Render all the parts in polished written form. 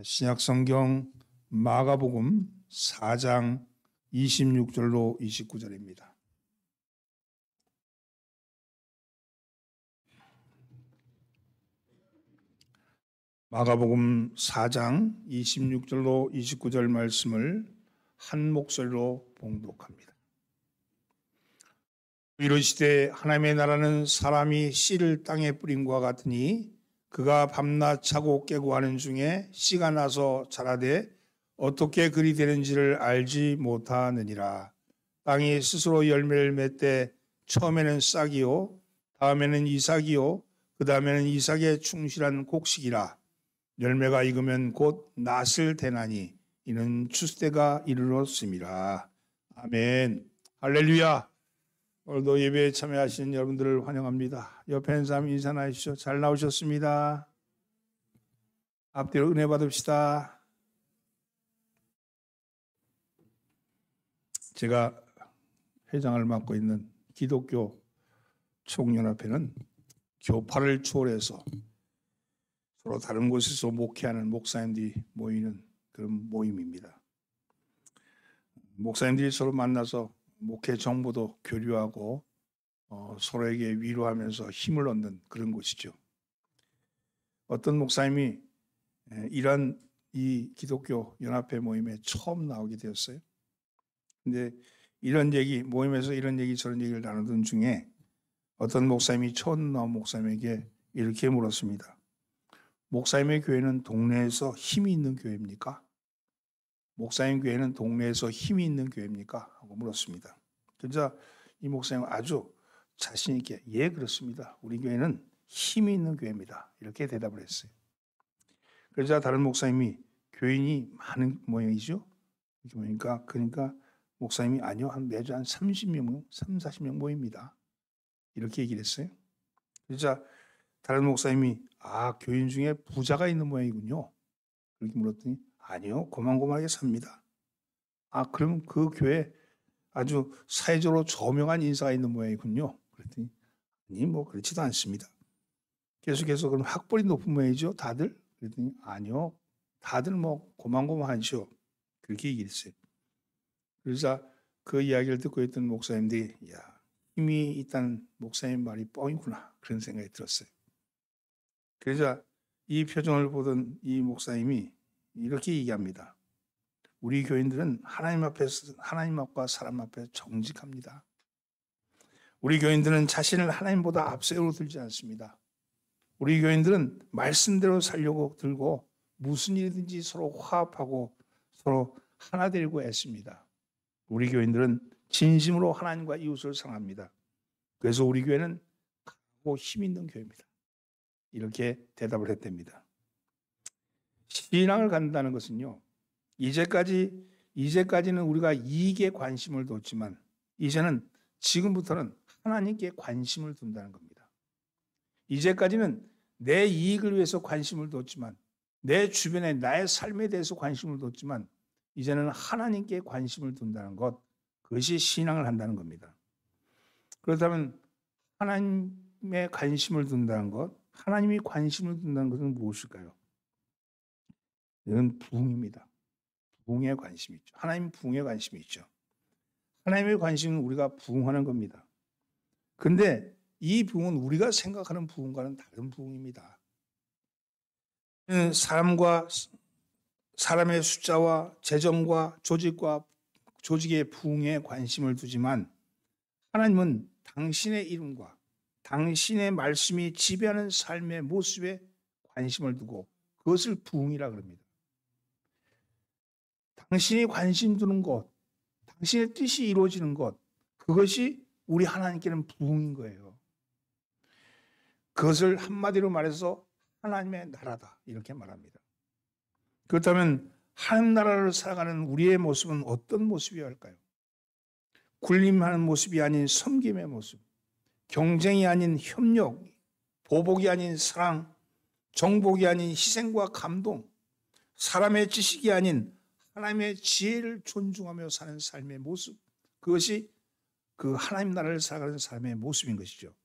신약성경 마가복음 4장 26절로 29절입니다. 마가복음 4장 26절로 29절 말씀을 한 목소리로 봉독합니다. 이르시되 하나님의 나라는 사람이 씨를 땅에 뿌림과 같으니 그가 밤낮 자고 깨고 하는 중에 씨가 나서 자라되 어떻게 그리 되는지를 알지 못하느니라. 땅이 스스로 열매를 맺되 처음에는 싹이요 다음에는 이삭이요 그 다음에는 이삭의 충실한 곡식이라. 열매가 익으면 곧 낫을 대나니 이는 추수때가 이르렀음이라. 아멘. 할렐루야. 오늘도 예배에 참여하시는 여러분들을 환영합니다. 옆에 있는 사람 인사 나누시죠. 잘 나오셨습니다. 앞뒤로 은혜 받읍시다. 제가 회장을 맡고 있는 기독교 총연합회는 교파를 초월해서 서로 다른 곳에서 목회하는 목사님들이 모이는 그런 모임입니다. 목사님들이 서로 만나서 목회 정보도 교류하고 서로에게 위로하면서 힘을 얻는 그런 곳이죠. 어떤 목사님이 이런 이 기독교 연합회 모임에 처음 나오게 되었어요. 근데 이런 얘기, 모임에서 이런 얘기 저런 얘기를 나누던 중에 어떤 목사님이 처음 나온 목사님에게 이렇게 물었습니다. 목사님의 교회는 동네에서 힘이 있는 교회입니까? 목사님 교회는 동네에서 힘이 있는 교회입니까? 하고 물었습니다. 그러자 이 목사님은 아주 자신 있게 예 그렇습니다. 우리 교회는 힘이 있는 교회입니다. 이렇게 대답을 했어요. 그러자 다른 목사님이 교인이 많은 모양이죠. 그러니까 목사님이 아니요 매주 한 30명, 40명 모입니다. 이렇게 얘기를 했어요. 그러자 다른 목사님이 교인 중에 부자가 있는 모양이군요. 그렇게 물었더니 아니요 고만고만하게 삽니다. 그럼 그 교회 아주 사회적으로 저명한 인사가 있는 모양이군요. 그랬더니 아니 그렇지도 않습니다. 계속해서 그럼 학벌이 높은 모양이죠 다들? 그랬더니 아니요 다들 고만고만하죠. 그렇게 얘기를 했어요. 그래서 그 이야기를 듣고 있던 목사님들이 힘이 있다는 목사님 말이 뻥이구나 그런 생각이 들었어요. 그래서 이 표정을 보던 이 목사님이 이렇게 얘기합니다. 우리 교인들은 하나님 앞과 사람 앞에 정직합니다. 우리 교인들은 자신을 하나님보다 앞세우고 들지 않습니다. 우리 교인들은 말씀대로 살려고 들고 무슨 일이든지 서로 화합하고 서로 하나 되려고 애씁니다. 우리 교인들은 진심으로 하나님과 이웃을 사랑합니다. 그래서 우리 교회는 강하고 힘 있는 교회입니다. 이렇게 대답을 했답니다. 신앙을 갖는다는 것은요. 이제까지는 우리가 이익에 관심을 뒀지만 지금부터는 하나님께 관심을 둔다는 겁니다. 이제까지는 내 이익을 위해서 관심을 뒀지만 내 주변에 나의 삶에 대해서 관심을 뒀지만 이제는 하나님께 관심을 둔다는 것, 그것이 신앙을 한다는 겁니다. 그렇다면 하나님의 관심을 둔다는 것, 하나님이 관심을 둔다는 것은 무엇일까요? 이건 부흥입니다. 부흥에 관심이 있죠. 하나님 부흥에 관심이 있죠. 하나님의 관심은 우리가 부흥하는 겁니다. 그런데 이 부흥은 우리가 생각하는 부흥과는 다른 부흥입니다. 사람의 숫자와 재정과 조직의 부흥에 관심을 두지만 하나님은 당신의 이름과 당신의 말씀이 지배하는 삶의 모습에 관심을 두고 그것을 부흥이라 그럽니다. 당신이 관심 두는 것, 당신의 뜻이 이루어지는 것, 그것이 우리 하나님께는 부흥인 거예요. 그것을 한마디로 말해서 하나님의 나라다 이렇게 말합니다. 그렇다면 하나님 나라를 살아가는 우리의 모습은 어떤 모습이어야 할까요? 군림하는 모습이 아닌 섬김의 모습, 경쟁이 아닌 협력, 보복이 아닌 사랑, 정복이 아닌 희생과 감동, 사람의 지식이 아닌 하나님의 지혜를 존중하며 사는 삶의 모습, 그것이 그 하나님 나라를 살아가는 삶의 모습인 것이죠.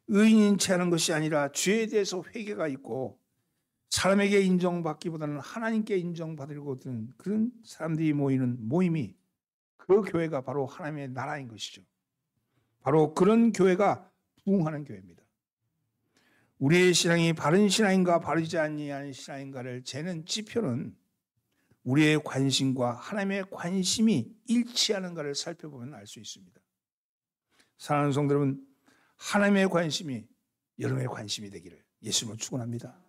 의인인 채 하는 것이 아니라 죄에 대해서 회개가 있고 사람에게 인정받기보다는 하나님께 인정받으려고 드는 그런 사람들이 모이는 모임이, 그 교회가 바로 하나님의 나라인 것이죠. 바로 그런 교회가 부흥하는 교회입니다. 우리의 신앙이 바른 신앙인가 바르지 아니한 신앙인가를 재는 지표는 우리의 관심과 하나님의 관심이 일치하는가를 살펴보면 알 수 있습니다. 사랑하는 성도 여러분, 하나님의 관심이 여러분의 관심이 되기를 예수님으로 축원합니다.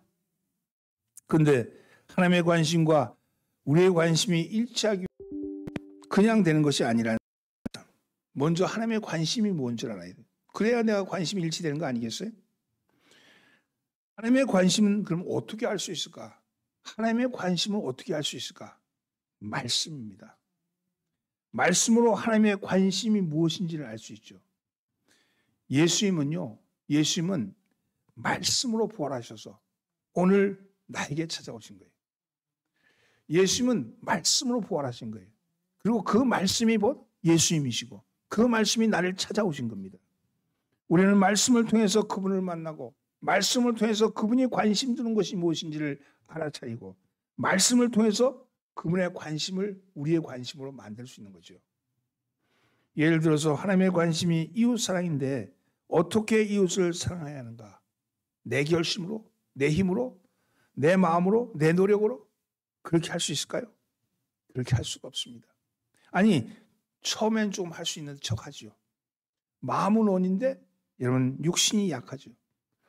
그런데 하나님의 관심과 우리의 관심이 일치하기 그냥 되는 것이 아니라 먼저 하나님의 관심이 뭔지를 알아야 돼요. 그래야 내가 관심이 일치되는 거 아니겠어요? 하나님의 관심은 그럼 어떻게 알 수 있을까? 하나님의 관심을 어떻게 알 수 있을까? 말씀입니다. 말씀으로 하나님의 관심이 무엇인지를 알 수 있죠. 예수님은 말씀으로 부활하셔서 오늘 나에게 찾아오신 거예요. 예수님은 말씀으로 부활하신 거예요. 그리고 그 말씀이 곧 예수님이시고 그 말씀이 나를 찾아오신 겁니다. 우리는 말씀을 통해서 그분을 만나고 말씀을 통해서 그분이 관심 두는 것이 무엇인지를 알아차리고 말씀을 통해서 그분의 관심을 우리의 관심으로 만들 수 있는 거죠. 예를 들어서 하나님의 관심이 이웃 사랑인데 어떻게 이웃을 사랑해야 하는가? 내 결심으로, 내 힘으로, 내 마음으로, 내 노력으로 그렇게 할 수 있을까요? 그렇게 할 수가 없습니다. 아니, 처음엔 좀 할 수 있는 척하지요. 마음은 원인데 여러분 육신이 약하죠.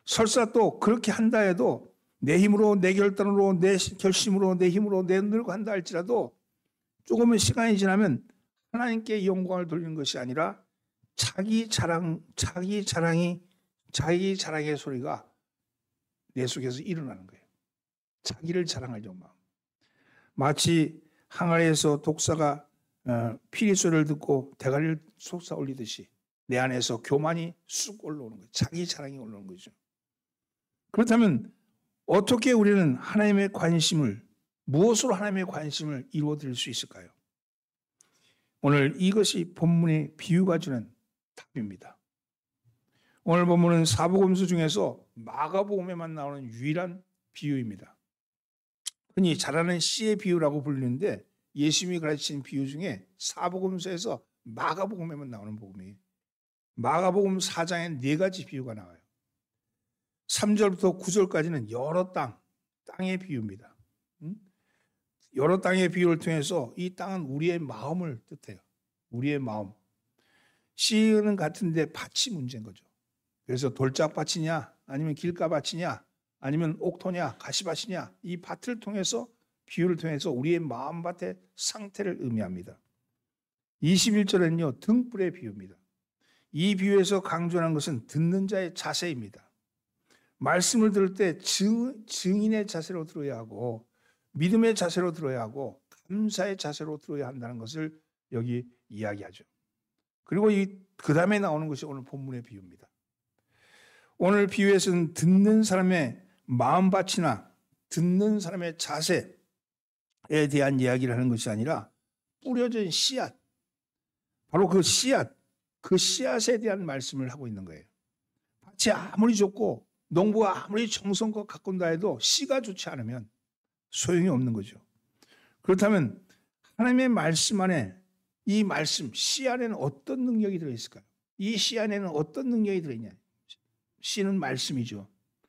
설사 또 그렇게 한다 해도 내 힘으로, 내 결단으로, 내 결심으로, 내 힘으로, 내 눈으로 한다 할지라도 조금의 시간이 지나면 하나님께 영광을 돌리는 것이 아니라 자기 자랑의 소리가 내 속에서 일어나는 거예요. 자기를 자랑하려는 마음. 마치 항아리에서 독사가 피리 소리를 듣고 대가리를 솟아 올리듯이 내 안에서 교만이 쑥 올라오는 거예요. 자기 자랑이 올라오는 거죠. 그렇다면 어떻게 우리는 하나님의 관심을, 무엇으로 하나님의 관심을 이루어드릴 수 있을까요? 오늘 이것이 본문의 비유가 주는 답입니다. 오늘 본문은 사복음서 중에서 마가복음에만 나오는 유일한 비유입니다. 흔히 잘 아는 씨의 비유라고 불리는데 예수님이 가르친 비유 중에 사복음서에서 마가복음에만 나오는 복음이에요. 마가복음 4장에 4가지 비유가 나와요. 3절부터 9절까지는 여러 땅의 비유입니다. 여러 땅의 비유를 통해서 이 땅은 우리의 마음을 뜻해요. 우리의 마음. 씨는 같은데 밭이 문제인 거죠. 그래서 돌짝밭이냐 아니면 길가밭이냐 아니면 옥토냐 가시밭이냐, 이 밭을 통해서, 비유를 통해서 우리의 마음밭의 상태를 의미합니다. 21절에는요 등불의 비유입니다. 이 비유에서 강조하는 것은 듣는 자의 자세입니다. 말씀을 들을 때 증인의 자세로 들어야 하고 믿음의 자세로 들어야 하고 감사의 자세로 들어야 한다는 것을 여기 이야기하죠. 그리고 그 다음에 나오는 것이 오늘 본문의 비유입니다. 오늘 비유에서는 듣는 사람의 마음밭이나 듣는 사람의 자세에 대한 이야기를 하는 것이 아니라 뿌려진 씨앗, 바로 그 씨앗에 대한 말씀을 하고 있는 거예요. 밭이 아무리 좋고 농부가 아무리 정성껏 가꾼다 해도 씨가 좋지 않으면 소용이 없는 거죠. 그렇다면 하나님의 말씀 안에, 이 말씀, 씨 안에는 어떤 능력이 들어있을까요? 이 씨 안에는 어떤 능력이 들어있냐? 씨는 말씀이죠.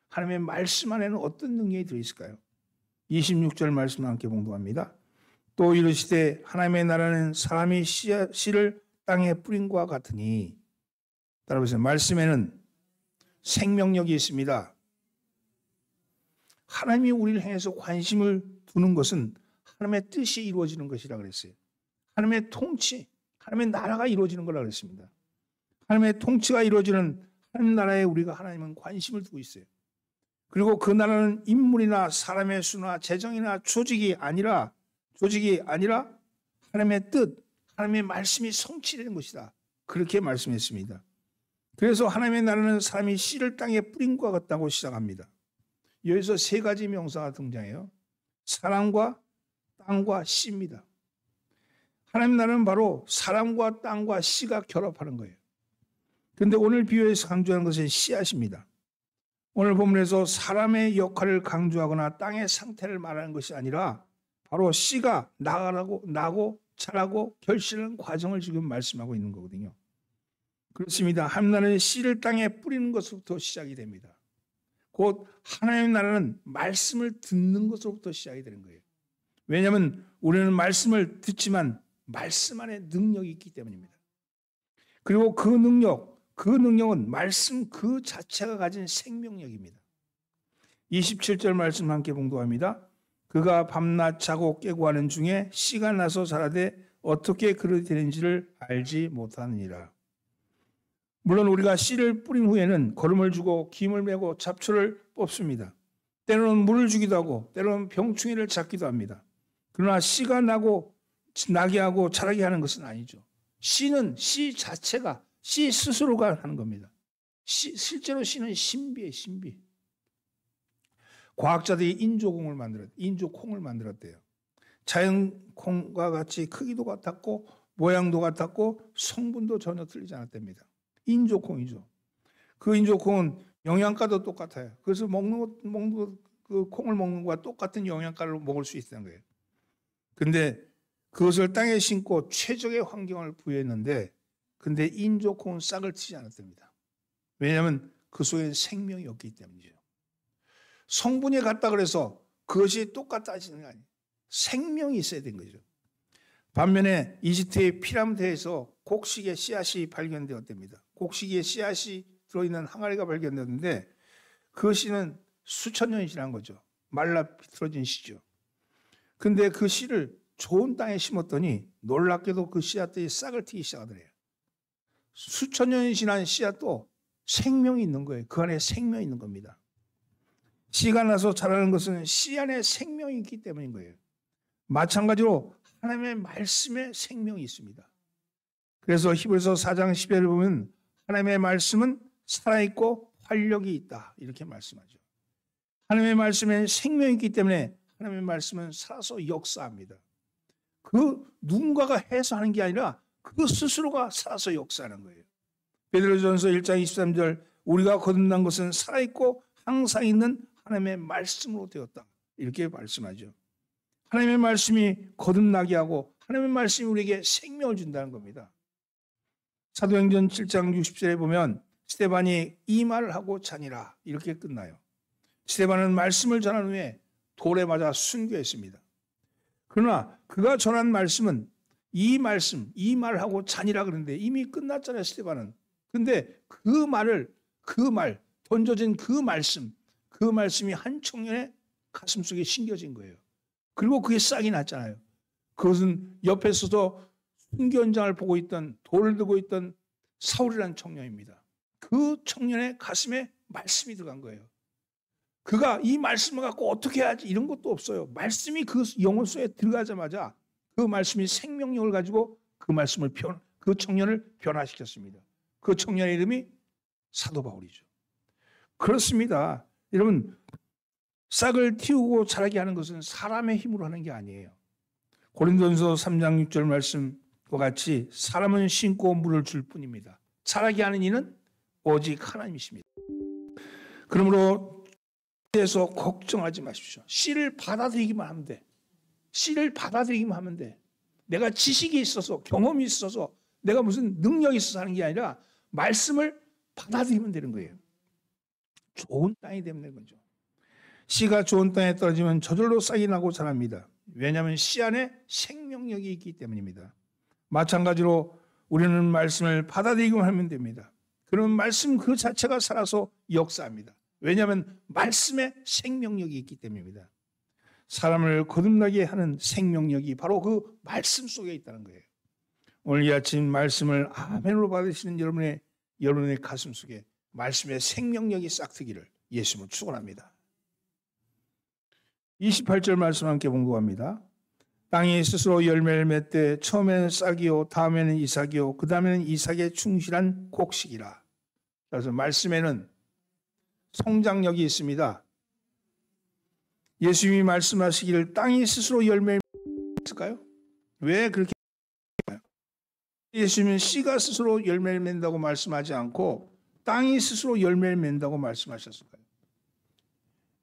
하나님의 말씀 안에는 어떤 능력이 들어있을까요? 26절 말씀 함께 봉독합니다. 또 이르시되 하나님의 나라는 사람이 씨를 땅에 뿌린 것과 같으니, 따라보세요. 말씀에는 생명력이 있습니다. 하나님이 우리를 향해서 관심을 두는 것은 하나님의 뜻이 이루어지는 것이라 그랬어요. 하나님의 통치, 하나님의 나라가 이루어지는 거라 그랬습니다. 하나님의 통치가 이루어지는 하나님 나라에 우리가 하나님은 관심을 두고 있어요. 그리고 그 나라는 인물이나 사람의 수나 재정이나 조직이 아니라 하나님의 뜻, 하나님의 말씀이 성취되는 것이다. 그렇게 말씀했습니다. 그래서 하나님의 나라는 사람이 씨를 땅에 뿌린 것 같다고 시작합니다. 여기서 3가지 명사가 등장해요. 사람과 땅과 씨입니다. 하나님 나라는 바로 사람과 땅과 씨가 결합하는 거예요. 그런데 오늘 비유에서 강조하는 것은 씨앗입니다. 오늘 본문에서 사람의 역할을 강조하거나 땅의 상태를 말하는 것이 아니라 바로 씨가 나고 자라고 결실하는 과정을 지금 말씀하고 있는 거거든요. 그렇습니다. 하나님 나라는 씨를 땅에 뿌리는 것부터 시작이 됩니다. 곧 하나님의 나라는 말씀을 듣는 것으로부터 시작이 되는 거예요. 왜냐하면 우리는 말씀을 듣지만 말씀 안에 능력이 있기 때문입니다. 그리고 그 능력은 말씀 그 자체가 가진 생명력입니다. 27절 말씀 함께 봉독합니다. 그가 밤낮 자고 깨고 하는 중에 씨가 나서 자라되 어떻게 그렇게 되는지를 알지 못하느니라. 물론 우리가 씨를 뿌린 후에는 거름을 주고 김을 메고 잡초를 뽑습니다. 때로는 물을 주기도 하고 때로는 병충해를 잡기도 합니다. 그러나 씨가 나게 하고 자라게 하는 것은 아니죠. 씨는 씨 자체가 씨 스스로가 하는 겁니다. 실제로 씨는 신비예요. 신비. 과학자들이 인조콩을 만들었대요. 자연콩과 같이 크기도 같았고 모양도 같았고 성분도 전혀 틀리지 않았답니다. 인조콩이죠. 그 인조콩은 영양가도 똑같아요. 그래서 그 콩을 먹는 것과 똑같은 영양가를 먹을 수 있다는 거예요. 근데 그것을 땅에 심고 최적의 환경을 부여했는데 근데 인조콩은 싹을 트지 않았답니다. 왜냐하면 그 속에 생명이 없기 때문이죠. 성분이 같다 그래서 그것이 똑같다지는 게 아니에요. 생명이 있어야 된 거죠. 반면에 이집트의 피라미드에서 곡식의 씨앗이 발견되었답니다. 곡식의 씨앗이 들어있는 항아리가 발견되었는데 그 씨는 수천 년이 지난 거죠. 말라 비틀어진 씨죠. 근데 그 씨를 좋은 땅에 심었더니 놀랍게도 그 씨앗들이 싹을 트기 시작하더래요. 수천 년이 지난 씨앗도 생명이 있는 거예요. 그 안에 생명이 있는 겁니다. 씨가 나서 자라는 것은 씨 안에 생명이 있기 때문인 거예요. 마찬가지로 하나님의 말씀에 생명이 있습니다. 그래서 히브리서 4장 10절을 보면 하나님의 말씀은 살아있고 활력이 있다 이렇게 말씀하죠. 하나님의 말씀에 생명이 있기 때문에 하나님의 말씀은 살아서 역사합니다. 그 누군가가 해서 하는 게 아니라 그 스스로가 살아서 역사하는 거예요. 베드로전서 1장 23절 우리가 거듭난 것은 살아있고 항상 있는 하나님의 말씀으로 되었다 이렇게 말씀하죠. 하나님의 말씀이 거듭나게 하고 하나님의 말씀이 우리에게 생명을 준다는 겁니다. 사도행전 7장 60절에 보면 스데반이 이 말을 하고 자니라 이렇게 끝나요. 스데반은 말씀을 전한 후에 돌에 맞아 순교했습니다. 그러나 그가 전한 말씀은 이 말을 하고 자니라 그러는데 이미 끝났잖아요. 스데반은. 근데 그 던져진 그 말씀이 한 청년의 가슴속에 심겨진 거예요. 그리고 그게 싹이 났잖아요. 그것은 옆에 서서 순교 현장을 보고 있던 돌을 들고 있던 사울이라는 청년입니다. 그 청년의 가슴에 말씀이 들어간 거예요. 그가 이 말씀을 갖고 어떻게 해야지 이런 것도 없어요. 말씀이 그 영혼 속에 들어가자마자 그 말씀이 생명력을 가지고 그 청년을 변화시켰습니다. 그 청년의 이름이 사도 바울이죠. 그렇습니다. 여러분 싹을 틔우고 자라게 하는 것은 사람의 힘으로 하는 게 아니에요. 고린도전서 3장 6절 말씀과 같이 사람은 심고 물을 줄 뿐입니다. 자라게 하는 이는 오직 하나님이십니다. 그러므로 에서 걱정하지 마십시오. 씨를 받아들이기만 하면 돼. 씨를 받아들이기만 하면 돼. 내가 지식이 있어서 경험이 있어서 내가 무슨 능력이 있어서 하는 게 아니라 말씀을 받아들이면 되는 거예요. 좋은 땅이 되면 되는 거죠. 씨가 좋은 땅에 떨어지면 저절로 싹이 나고 자랍니다. 왜냐하면 씨 안에 생명력이 있기 때문입니다. 마찬가지로 우리는 말씀을 받아들이기만 하면 됩니다. 그러면 말씀 그 자체가 살아서 역사합니다. 왜냐하면 말씀에 생명력이 있기 때문입니다. 사람을 거듭나게 하는 생명력이 바로 그 말씀 속에 있다는 거예요. 오늘 이 아침 말씀을 아멘으로 받으시는 여러분의 가슴 속에 말씀의 생명력이 싹트기를 예수님으로 축원합니다. 28절 말씀 함께 봉독합니다. 땅이 스스로 열매를 맺되 처음에는 싹이요 다음에는 이삭이요 그 다음에는 이삭에 충실한 곡식이라. 그래서 말씀에는 성장력이 있습니다. 예수님이 말씀하시기를 땅이 스스로 열매를 맺을까요? 왜 그렇게 할까요? 예수님은 씨가 스스로 열매를 맺는다고 말씀하지 않고 땅이 스스로 열매를 맺는다고 말씀하셨을까요?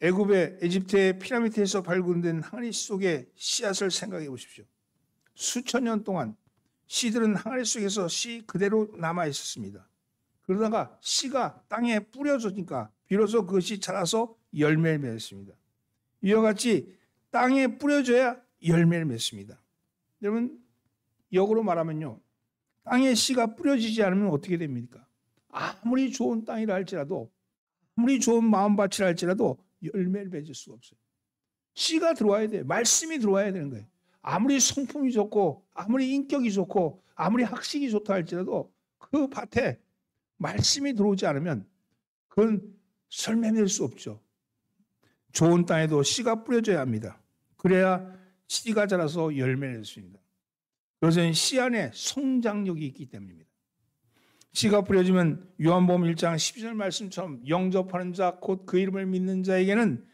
애굽의 에집트의 피라미드에서 발굴된 항아리 속의 씨앗을 생각해 보십시오. 수천 년 동안 씨들은 항아리 속에서 씨 그대로 남아 있었습니다. 그러다가 씨가 땅에 뿌려지니까 비로소 그것이 자라서 열매를 맺었습니다. 이와 같이 땅에 뿌려져야 열매를 맺습니다. 여러분, 역으로 말하면요, 땅에 씨가 뿌려지지 않으면 어떻게 됩니까? 아무리 좋은 땅이라 할지라도, 아무리 좋은 마음밭이라 할지라도 열매를 맺을 수가 없어요. 씨가 들어와야 돼요. 말씀이 들어와야 되는 거예요. 아무리 성품이 좋고, 아무리 인격이 좋고, 아무리 학식이 좋다 할지라도 그 밭에 말씀이 들어오지 않으면 그건 열매 맺을 수 없죠. 좋은 땅에도 씨가 뿌려져야 합니다. 그래야 씨가 자라서 열매를 맺습니다. 그것은 씨 안에 성장력이 있기 때문입니다. 씨가 뿌려지면 요한복음 1장 12절 말씀처럼 영접하는 자 곧 그 이름을 믿는 자에게는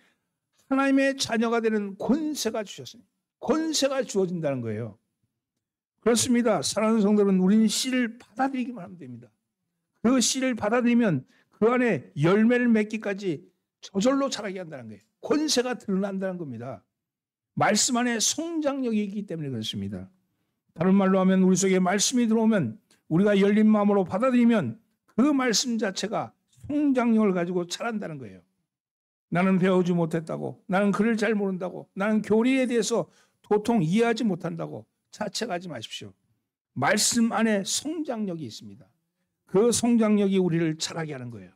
하나님의 자녀가 되는 권세가 주셨습니다. 권세가 주어진다는 거예요. 그렇습니다. 사랑하는 성도는 우리는 씨를 받아들이기만 하면 됩니다. 그 씨를 받아들이면 그 안에 열매를 맺기까지 저절로 자라게 한다는 거예요. 권세가 드러난다는 겁니다. 말씀 안에 성장력이 있기 때문에 그렇습니다. 다른 말로 하면 우리 속에 말씀이 들어오면 우리가 열린 마음으로 받아들이면 그 말씀 자체가 성장력을 가지고 자란다는 거예요. 나는 배우지 못했다고, 나는 글을 잘 모른다고, 나는 교리에 대해서 도통 이해하지 못한다고 자책하지 마십시오. 말씀 안에 성장력이 있습니다. 그 성장력이 우리를 자라게 하는 거예요.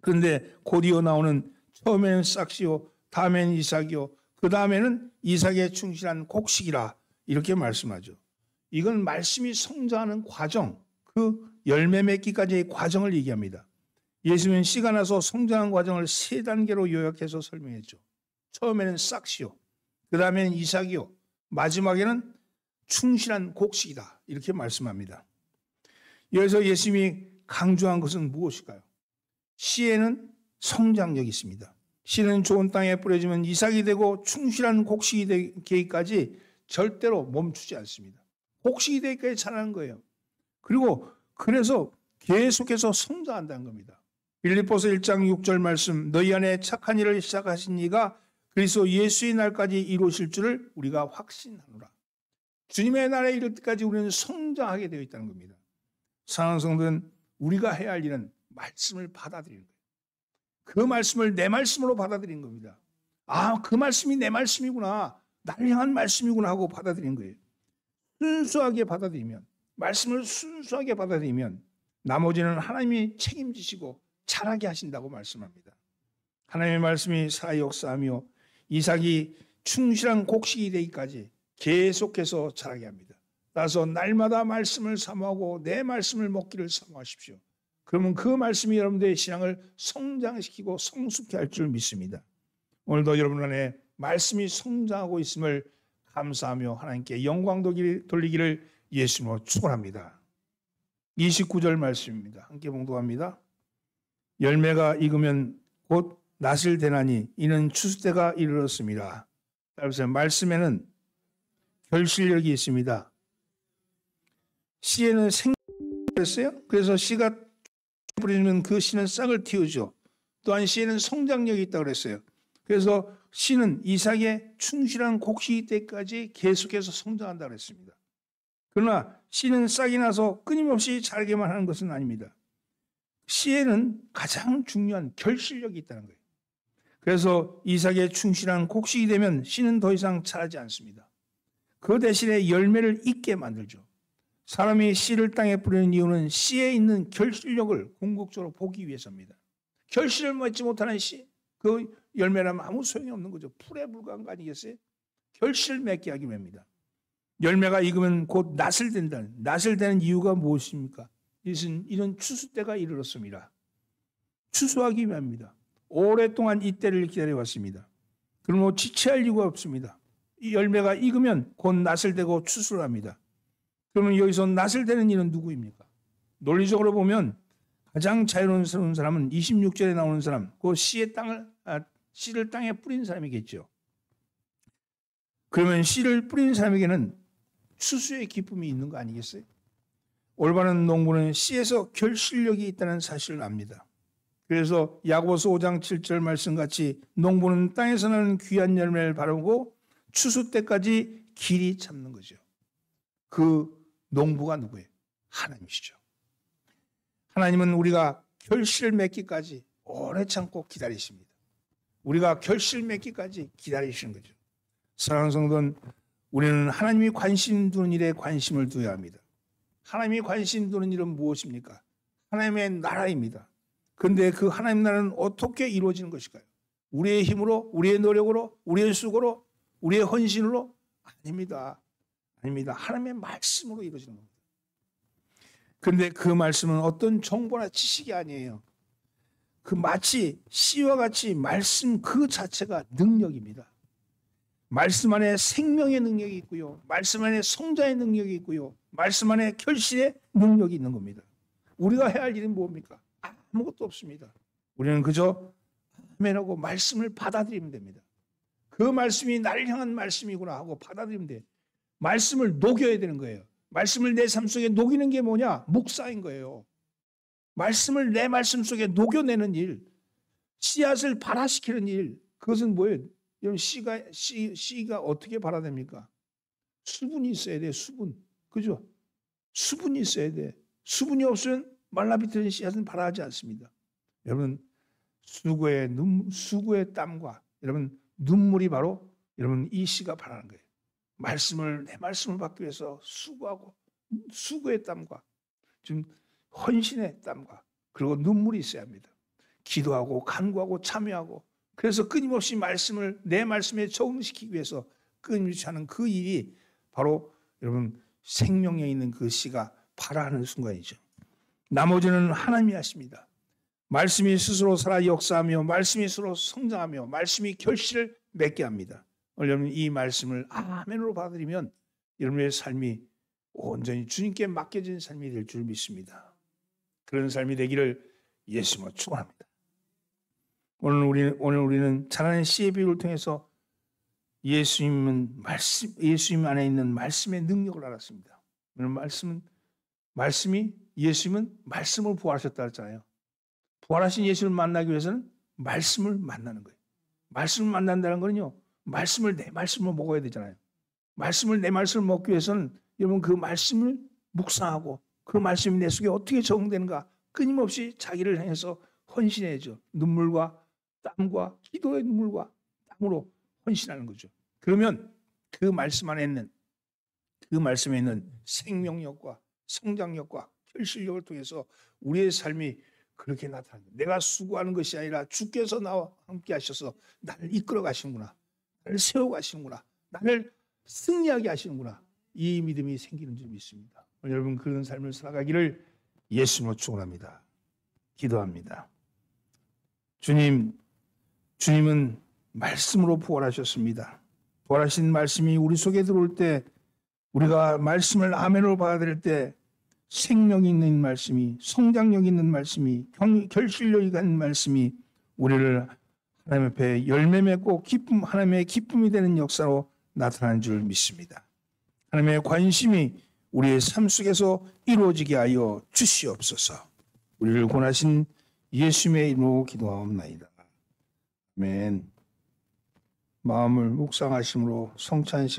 그런데 곧이어 나오는 처음에는 싹시요, 다음에는 이삭이요, 그 다음에는 이삭에 충실한 곡식이라 이렇게 말씀하죠. 이건 말씀이 성장하는 과정, 그 열매 맺기까지의 과정을 얘기합니다. 예수님은 씨가 나서 성장한 과정을 세 단계로 요약해서 설명했죠. 처음에는 싹시요, 그 다음에는 이삭이요, 마지막에는 충실한 곡식이다 이렇게 말씀합니다. 여기서 예수님이 강조한 것은 무엇일까요? 씨에는 성장력이 있습니다. 씨는 좋은 땅에 뿌려지면 이삭이 되고 충실한 곡식이 되기까지 절대로 멈추지 않습니다. 곡식이 되기까지 자라는 거예요. 그리고 그래서 계속해서 성장한다는 겁니다. 빌립보서 1장 6절 말씀, 너희 안에 착한 일을 시작하신 이가 그리스도 예수의 날까지 이루실 줄을 우리가 확신하노라. 주님의 날에 이를 때까지 우리는 성장하게 되어 있다는 겁니다. 사랑하는 성도는 우리가 해야 할 일은 말씀을 받아들이는 거예요. 그 말씀을 내 말씀으로 받아들이는 겁니다. 아, 그 말씀이 내 말씀이구나, 나를 향한 말씀이구나 하고 받아들이는 거예요. 순수하게 받아들이면, 말씀을 순수하게 받아들이면 나머지는 하나님이 책임지시고 자라게 하신다고 말씀합니다. 하나님의 말씀이 살아역사하며 이삭이 충실한 곡식이 되기까지 계속해서 자라게 합니다. 따라서 날마다 말씀을 사모하고 내 말씀을 먹기를 사모하십시오. 그러면 그 말씀이 여러분들의 신앙을 성장시키고 성숙케 할 줄 믿습니다. 오늘도 여러분 안에 말씀이 성장하고 있음을 감사하며 하나님께 영광 돌리기를 예수님으로 축원합니다. 29절 말씀입니다. 함께 봉독합니다. 열매가 익으면 곧 낫을 대나니 이는 추수 때가 이르렀습니다. 따라서 말씀에는 결실력이 있습니다. 씨에는 생각했어요. 그래서 씨가 뿌리면 그 씨는 싹을 틔우죠. 또한 씨에는 성장력이 있다고 그랬어요. 그래서 씨는 이삭의 충실한 곡식이 때까지 계속해서 성장한다고 그랬습니다. 그러나 씨는 싹이 나서 끊임없이 자라게만 하는 것은 아닙니다. 씨에는 가장 중요한 결실력이 있다는 거예요. 그래서 이삭의 충실한 곡식이 되면 씨는 더 이상 자라지 않습니다. 그 대신에 열매를 잇게 만들죠. 사람이 씨를 땅에 뿌리는 이유는 씨에 있는 결실력을 궁극적으로 보기 위해서입니다. 결실을 맺지 못하는 씨, 그 열매라면 아무 소용이 없는 거죠. 풀에 불과한 거 아니겠어요? 결실을 맺게 하기 위함입니다. 열매가 익으면 곧 낫을 된다는, 낫을 되는 이유가 무엇입니까? 이런 추수 때가 이르렀습니다. 추수하기 위함입니다. 오랫동안 이 때를 기다려왔습니다. 그러므로 지체할 이유가 없습니다. 이 열매가 익으면 곧 낫을 되고 추수를 합니다. 그러면 여기서 낫을 되는 이는 누구입니까? 논리적으로 보면 가장 자유로운 사람은 26절에 나오는 사람, 그 씨를 땅에 뿌린 사람이겠죠. 그러면 씨를 뿌린 사람에게는 추수의 기쁨이 있는 거 아니겠어요? 올바른 농부는 씨에서 결실력이 있다는 사실을 압니다. 그래서 야고보서 5장 7절 말씀같이 농부는 땅에서 나는 귀한 열매를 바르고 추수 때까지 길이 참는 거죠. 그 농부가 누구예요? 하나님이시죠. 하나님은 우리가 결실을 맺기까지 오래 참고 기다리십니다. 우리가 결실 맺기까지 기다리시는 거죠. 사랑하는 성도는 우리는 하나님이 관심 두는 일에 관심을 두어야 합니다. 하나님이 관심 두는 일은 무엇입니까? 하나님의 나라입니다. 그런데 그 하나님 나라는 어떻게 이루어지는 것일까요? 우리의 힘으로, 우리의 노력으로, 우리의 수고로, 우리의 헌신으로? 아닙니다. 아닙니다. 하나님의 말씀으로 이루어지는 겁니다. 그런데 그 말씀은 어떤 정보나 지식이 아니에요. 그 마치 씨와 같이 말씀 그 자체가 능력입니다. 말씀 안에 생명의 능력이 있고요. 말씀 안에 성자의 능력이 있고요. 말씀 안에 결실의 능력이 있는 겁니다. 우리가 해야 할 일은 뭡니까? 아무것도 없습니다. 우리는 그저 아멘하고 말씀을 받아들이면 됩니다. 그 말씀이 나를 향한 말씀이구나 하고 받아들이면 돼요. 말씀을 녹여야 되는 거예요. 말씀을 내 삶 속에 녹이는 게 뭐냐? 묵사인 거예요. 말씀을 내 말씀 속에 녹여내는 일, 씨앗을 발화시키는 일, 그것은 뭐예요? 여러분 씨가 어떻게 발화됩니까? 수분이 있어야 돼. 수분, 그죠? 수분이 있어야 돼. 수분이 없으면 말라비틀어진 씨앗은 발화하지 않습니다. 여러분 수고의 땀과 여러분 눈물이 바로 여러분 이 씨가 발화하는 거예요. 내 말씀을 받기 위해서 수고하고 수고의 땀과 지금 헌신의 땀과 그리고 눈물이 있어야 합니다. 기도하고 간구하고 참여하고 그래서 끊임없이 내 말씀에 적응시키기 위해서 끊임없이 하는 그 일이 바로 여러분 생명에 있는 그 씨가 발화하는 순간이죠. 나머지는 하나님이 하십니다. 말씀이 스스로 살아 역사하며 말씀이 스스로 성장하며 말씀이 결실을 맺게 합니다. 여러분 이 말씀을 아멘으로 받아들이면 여러분의 삶이 온전히 주님께 맡겨진 삶이 될 줄 믿습니다. 그런 삶이 되기를 예수님으로 축원합니다. 오늘 우리는 자라는 씨의 비유를 통해서 예수님 안에 있는 말씀의 능력을 알았습니다. 예수님은 말씀을 부활하셨다 했잖아요. 부활하신 예수를 만나기 위해서는 말씀을 만나는 거예요. 말씀을 만난다는 거는요. 내 말씀을 먹어야 되잖아요. 내 말씀을 먹기 위해서는 여러분 그 말씀을 묵상하고 그 말씀이 내 속에 어떻게 적응되는가 끊임없이 자기를 향해서 헌신해야죠. 눈물과 땀과 기도의 눈물과 땀으로 헌신하는 거죠. 그러면 그 말씀에 있는 생명력과 성장력과 결실력을 통해서 우리의 삶이 그렇게 나타납니다. 내가 수고하는 것이 아니라 주께서 나와 함께 하셔서 나를 이끌어 가시는구나. 나를 세워 가시는구나. 나를 승리하게 하시는구나. 이 믿음이 생기는 줄 믿습니다. 여러분 그런 삶을 살아가기를 예수님으로 축원합니다. 기도합니다. 주님은 말씀으로 부활하셨습니다. 부활하신 말씀이 우리 속에 들어올 때 우리가 말씀을 아멘으로 받아들일 때 생명이 있는 말씀이 성장력 있는 말씀이 결실력 있는 말씀이 우리를 하나님 앞에 열매 맺고 하나님의 기쁨이 되는 역사로 나타나는 줄 믿습니다. 하나님의 관심이 우리의 삶 속에서 이루어지게 하여 주시옵소서. 우리를 권하신 예수님의 이름으로 기도하옵나이다. 아멘. 마음을 묵상하심으로 성찬식을